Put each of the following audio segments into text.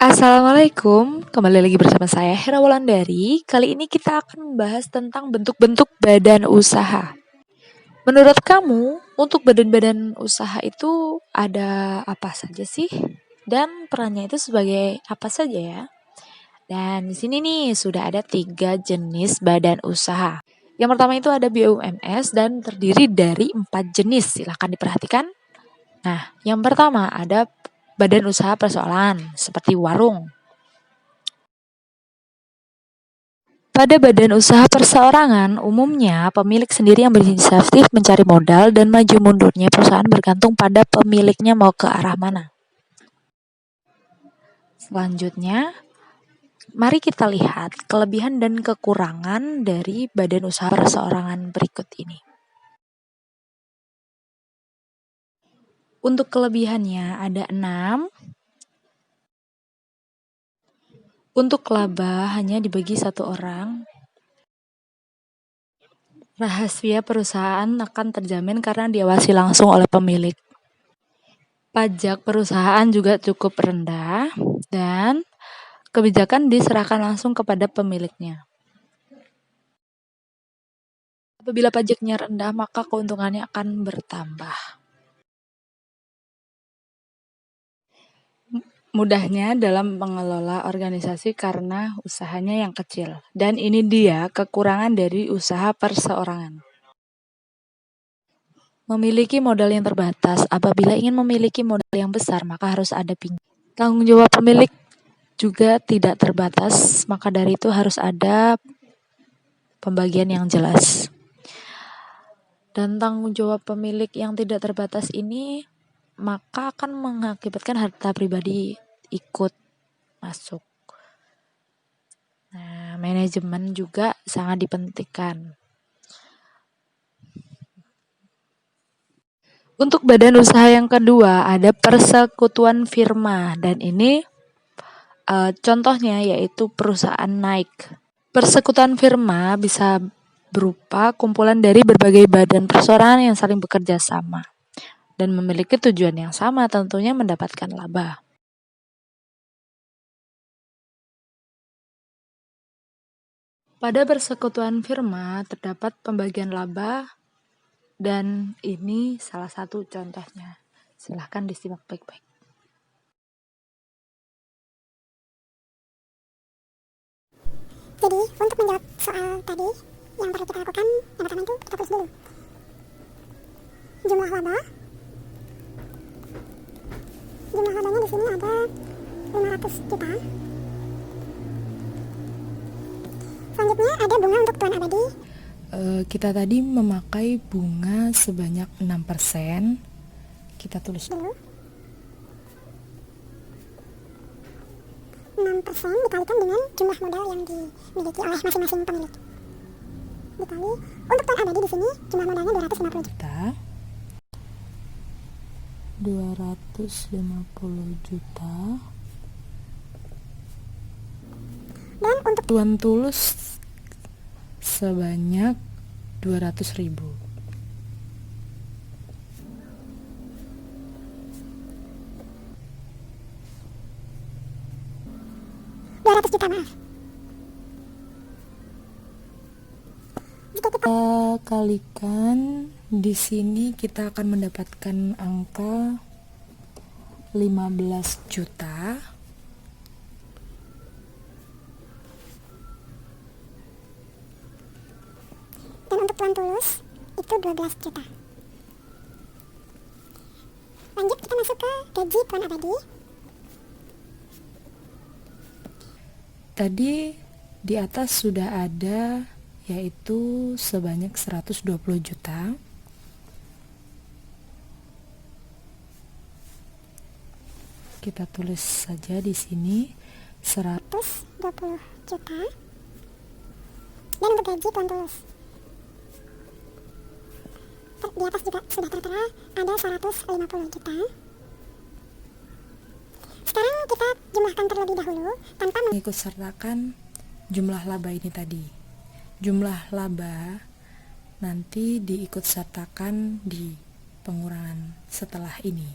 Assalamualaikum, kembali lagi bersama saya Hera Wulandari. Kali ini kita akan membahas tentang bentuk-bentuk badan usaha. Menurut kamu, untuk badan-badan usaha itu ada apa saja sih? Dan perannya itu sebagai apa saja ya? Dan di sini nih sudah ada 3 jenis badan usaha. Yang pertama itu ada BUMS dan terdiri dari 4 jenis. Silahkan diperhatikan. Nah, yang pertama ada badan usaha persoalan seperti warung. Pada badan usaha perseorangan, umumnya pemilik sendiri yang berinisiatif mencari modal dan maju mundurnya perusahaan bergantung pada pemiliknya mau ke arah mana. Selanjutnya, mari kita lihat kelebihan dan kekurangan dari badan usaha perseorangan berikut ini. Untuk kelebihannya ada 6. Untuk laba hanya dibagi 1 orang. Rahasia perusahaan akan terjamin karena diawasi langsung oleh pemilik. Pajak perusahaan juga cukup rendah dan kebijakan diserahkan langsung kepada pemiliknya. Apabila pajaknya rendah, maka keuntungannya akan bertambah. Mudahnya dalam mengelola organisasi karena usahanya yang kecil. Dan ini dia kekurangan dari usaha perseorangan. Memiliki modal yang terbatas. Apabila ingin memiliki modal yang besar, maka harus ada pinjam. Tanggung jawab pemilik juga tidak terbatas, maka dari itu harus ada pembagian yang jelas. Dan tanggung jawab pemilik yang tidak terbatas ini maka akan mengakibatkan harta pribadi ikut masuk. Nah, manajemen juga sangat dipentingkan. Untuk badan usaha yang kedua ada persekutuan firma dan ini contohnya yaitu perusahaan Nike. Persekutuan firma bisa berupa kumpulan dari berbagai badan perseorangan yang saling bekerja sama dan memiliki tujuan yang sama, tentunya mendapatkan laba. Pada persekutuan firma terdapat pembagian laba dan ini salah satu contohnya. Silahkan disimak baik-baik. Jadi untuk menjawab soal tadi yang perlu kita lakukan, yang pertama itu kita tulis dulu jumlah laba. Jumlah labanya di sini ada 500 juta. Selanjutnya ada bunga untuk tuan abadi. Kita tadi memakai bunga sebanyak 6%. Kita tulis dulu 6% dikalikan dengan jumlah modal yang dimiliki oleh masing-masing pemilik. Dikali untuk tuan abadi di sini jumlah modalnya 250 juta. 250 juta. Dan untuk tuan tulus sebanyak 200.000. 200 juta, maaf. Jika kita kalikan di sini kita akan mendapatkan angka 15 juta. Dan untuk tuan tulus itu 12 juta. Lanjut kita masuk ke gaji tuan abadi. Tadi di atas sudah ada yaitu sebanyak 120 juta. Kita tulis saja di sini 120 juta. Dan untuk gaji tuan tulus di atas juga sudah tertera ada 150 juta. Sekarang kita jumlahkan terlebih dahulu tanpa mengikut sertakan jumlah laba ini tadi. Jumlah laba nanti diikut sertakan di pengurangan setelah ini.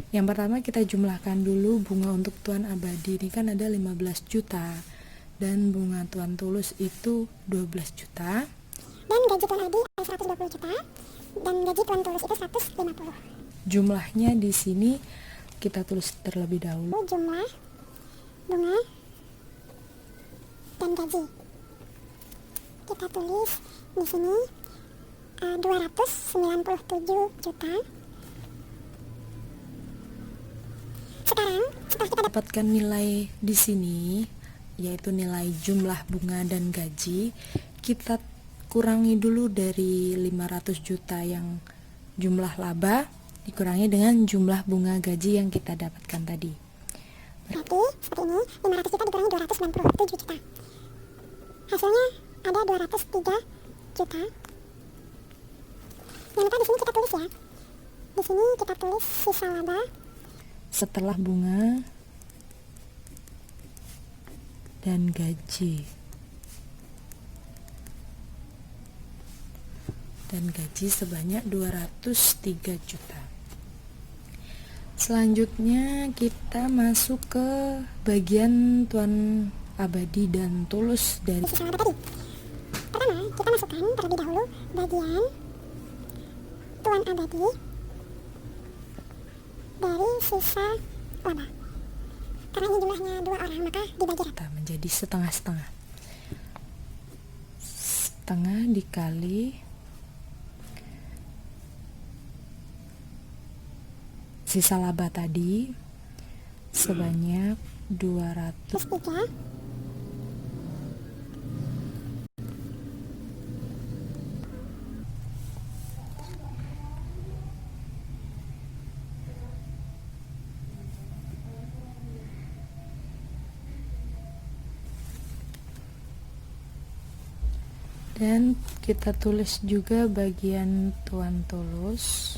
Yang pertama kita jumlahkan dulu bunga untuk Tuan Abadi. Ini kan ada 15 juta dan bunga Tuan Tulus itu 12 juta. Dan gaji Tuan Adi 120 juta dan gaji Tuan Tulus itu 150. Jumlahnya di sini kita tulis terlebih dahulu. Jumlah bunga dan gaji. Kita tulis di sini 297 juta. Sekarang setelah kita Dapatkan nilai di sini, yaitu nilai jumlah bunga dan gaji, kita kurangi dulu dari 500 juta yang jumlah laba, dikurangi dengan jumlah bunga gaji yang kita dapatkan tadi. berarti seperti ini, 500 juta dikurangi 297 juta. Hasilnya ada 203 juta. Yang lupa di sini kita tulis ya. Di sini kita tulis sisa laba Setelah bunga dan gaji. Dan gaji sebanyak 203 juta. Selanjutnya kita masuk ke bagian Tuan Abadi dan Tulus dari sisa laba tadi. Pertama, kita masukkan terlebih dahulu bagian Tuan Abadi dari sisa laba. Karena ini jumlahnya 2 orang, maka dibagi rata. menjadi setengah-setengah. Setengah dikali sisa laba tadi sebanyak 200. Terus 3 Dan kita tulis juga bagian Tuan Tulus.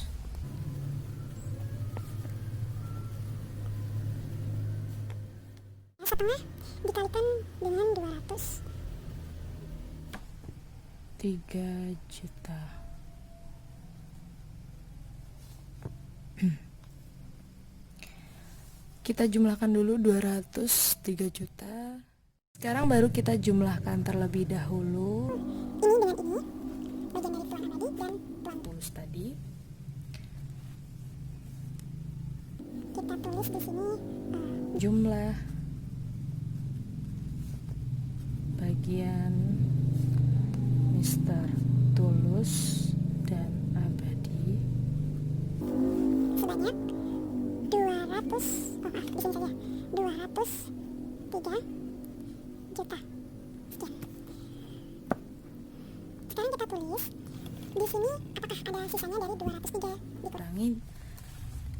setengah dikalikan dengan 3 juta. Kita jumlahkan dulu 203 juta. Sekarang baru kita jumlahkan terlebih dahulu ini dengan ini, bagian dari Tuan Abadi dan Tuan Tulus tadi. kita tulis di sini Jumlah bagian Mr. Tulus dan Abadi sebanyak 200 di sini saja 203 juta. Sekian. Sekarang kita tulis di sini apakah ada sisanya dari 203 dikurangi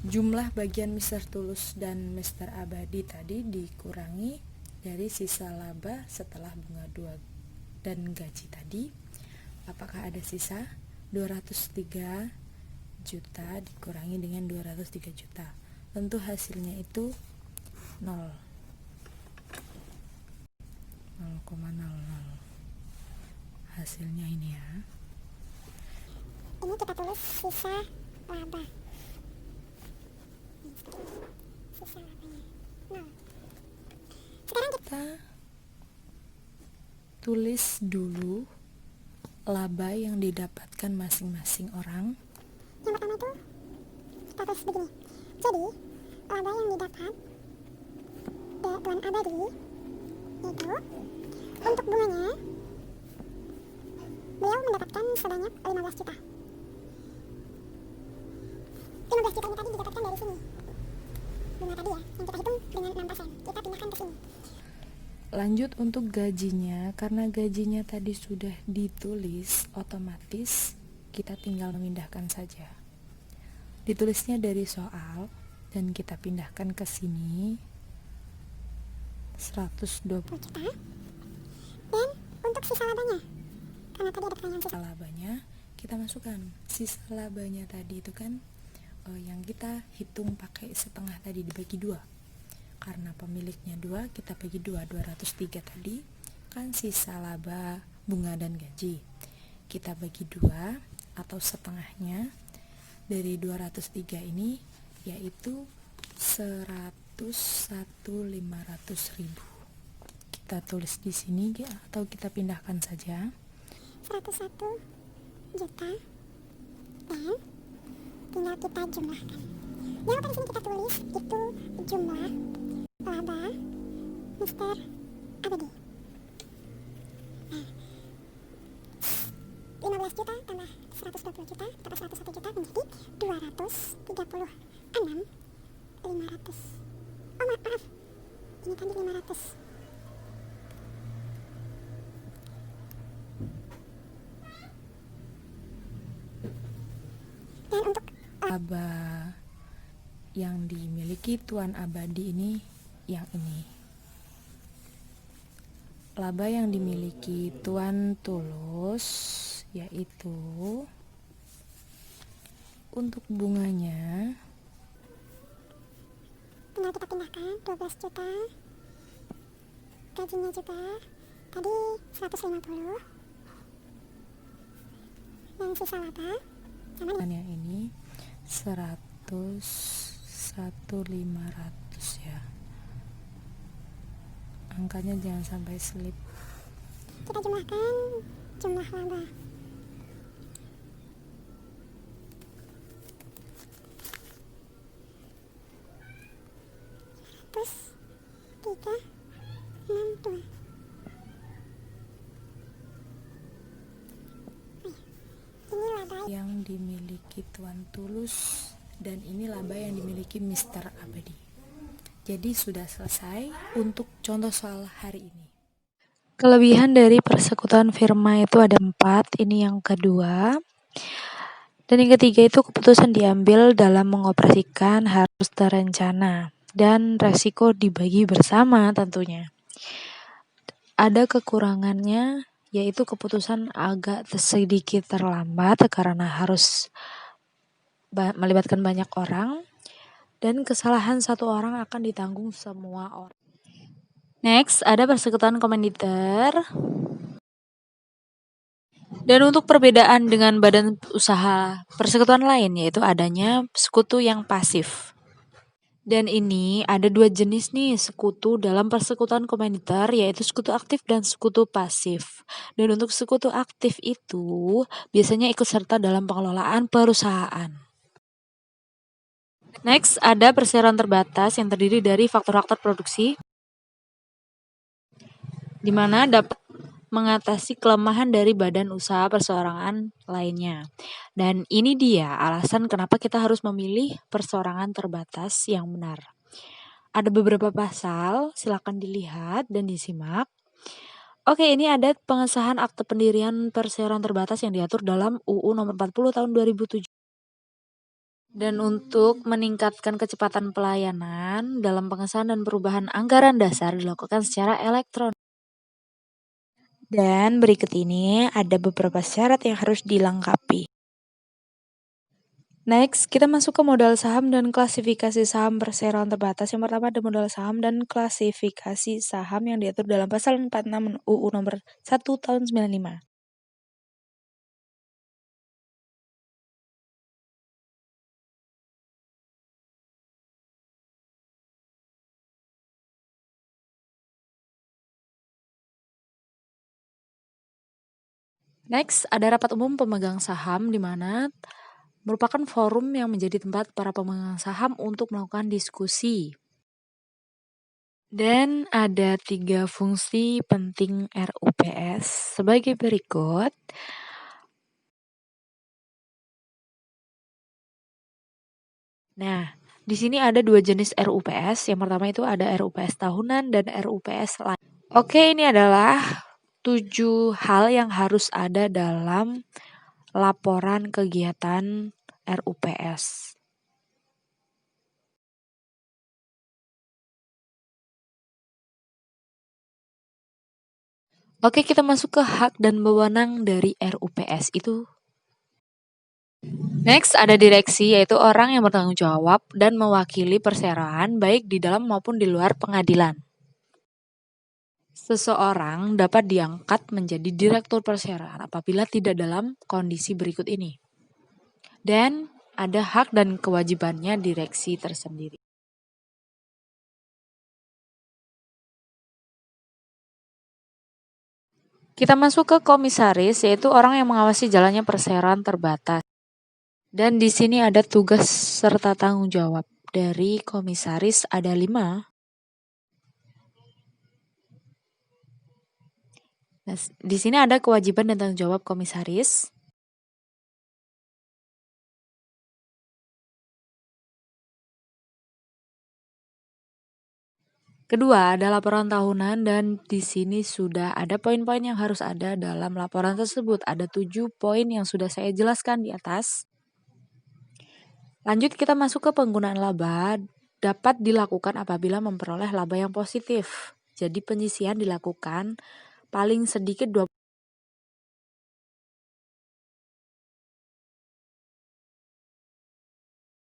jumlah bagian Mr. Tulus dan Mr. Abadi tadi dikurangi dari sisa laba setelah bunga 2 dan gaji tadi. Apakah ada sisa? 203 juta dikurangi dengan 203 juta. Tentu hasilnya itu 0,00. Hasilnya ini ya. ini kita tulis sisa laba. Sisa labanya 0. Sekarang Kita tulis dulu laba yang didapatkan masing-masing orang. yang pertama itu kita tulis begini. Jadi laba yang didapat Tuan Abadi itu untuk bunganya beliau mendapatkan sebanyak 15 juta. 15 juta ini tadi didapatkan dari sini. Bunga tadi ya, yang kita hitung dengan 6%. Kita pindahkan ke sini. Lanjut untuk gajinya, karena gajinya tadi sudah ditulis, otomatis kita tinggal memindahkan saja. Ditulisnya dari soal dan kita pindahkan ke sini 120 juta. Dan untuk sisa labanya, karena tadi ada pertanyaan sisa labanya, kita masukkan sisa labanya tadi itu kan yang kita hitung pakai setengah tadi dibagi 2. Karena pemiliknya 2, kita bagi 2, 203 tadi kan sisa laba bunga dan gaji. Kita bagi 2 atau setengahnya dari 203 ini yaitu 101.500.000. Kita tulis di sini atau kita pindahkan saja. 101 juta dan tinggal kita jumlahkan. Yang di sini kita tulis itu jumlah laba Mr. Abadi. Nah, 15 juta tambah 120 juta tambah 101 juta menjadi 236.500. Oh maaf, ini tadi 500. Dan untuk Laba yang dimiliki Tuan Abadi ini yang ini. Laba yang dimiliki Tuan Tulus yaitu untuk bunganya tinggal kita pindahkan 12 juta. Gajinya juga tadi 150. Dan sisa laba sama dan yang ini 101.500 ya. Angkanya jangan sampai selip. kita jumlahkan jumlah laba. Terus 362. Ini laba Yang dimiliki Tuan Tulus dan ini laba yang dimiliki Mr. Abadi. Jadi sudah selesai untuk contoh soal hari ini. Kelebihan dari persekutuan firma itu ada 4, ini yang kedua. Dan yang ketiga itu keputusan diambil dalam mengoperasikan harus terencana dan resiko dibagi bersama tentunya. Ada kekurangannya yaitu keputusan agak sedikit terlambat karena harus melibatkan banyak orang dan kesalahan satu orang akan ditanggung semua orang. Next, ada persekutuan komanditer. Dan untuk perbedaan dengan badan usaha persekutuan lain yaitu adanya sekutu yang pasif. Dan ini ada 2 jenis nih sekutu dalam persekutuan komanditer yaitu sekutu aktif dan sekutu pasif. Dan untuk sekutu aktif itu biasanya ikut serta dalam pengelolaan perusahaan. Next, ada perseroan terbatas yang terdiri dari faktor-faktor produksi di mana dapat mengatasi kelemahan dari badan usaha perseorangan lainnya. Dan ini dia alasan kenapa kita harus memilih perseorangan terbatas yang benar. Ada beberapa pasal, silakan dilihat dan disimak. Oke, ini ada pengesahan akte pendirian perseroan terbatas yang diatur dalam UU nomor 40 tahun 2007. Dan untuk meningkatkan kecepatan pelayanan dalam pengesahan dan perubahan anggaran dasar dilakukan secara elektronik. Dan berikut ini ada beberapa syarat yang harus dilengkapi. Next, kita masuk ke modal saham dan klasifikasi saham perseroan terbatas. Yang pertama ada modal saham dan klasifikasi saham yang diatur dalam pasal 46 UU nomor 1 tahun 95. Next, ada rapat umum pemegang saham di mana merupakan forum yang menjadi tempat para pemegang saham untuk melakukan diskusi. Dan ada 3 fungsi penting RUPS sebagai berikut. Nah, di sini ada 2 jenis RUPS. Yang pertama itu ada RUPS tahunan dan RUPS lain. Oke, ini adalah 7 hal yang harus ada dalam laporan kegiatan RUPS. Oke, kita masuk ke hak dan wewenang dari RUPS itu. Next, ada direksi, yaitu orang yang bertanggung jawab dan mewakili perseroan baik di dalam maupun di luar pengadilan. Seseorang dapat diangkat menjadi direktur perseroan apabila tidak dalam kondisi berikut ini. Dan ada hak dan kewajibannya direksi tersendiri. Kita masuk ke komisaris, yaitu orang yang mengawasi jalannya perseroan terbatas. Dan di sini ada tugas serta tanggung jawab. Dari komisaris ada 5. Nah, di sini ada kewajiban dan tanggung jawab komisaris. Kedua, ada laporan tahunan dan di sini sudah ada poin-poin yang harus ada dalam laporan tersebut. Ada 7 poin yang sudah saya jelaskan di atas. Lanjut kita masuk ke penggunaan laba. Dapat dilakukan apabila memperoleh laba yang positif. Jadi penyisian dilakukan paling sedikit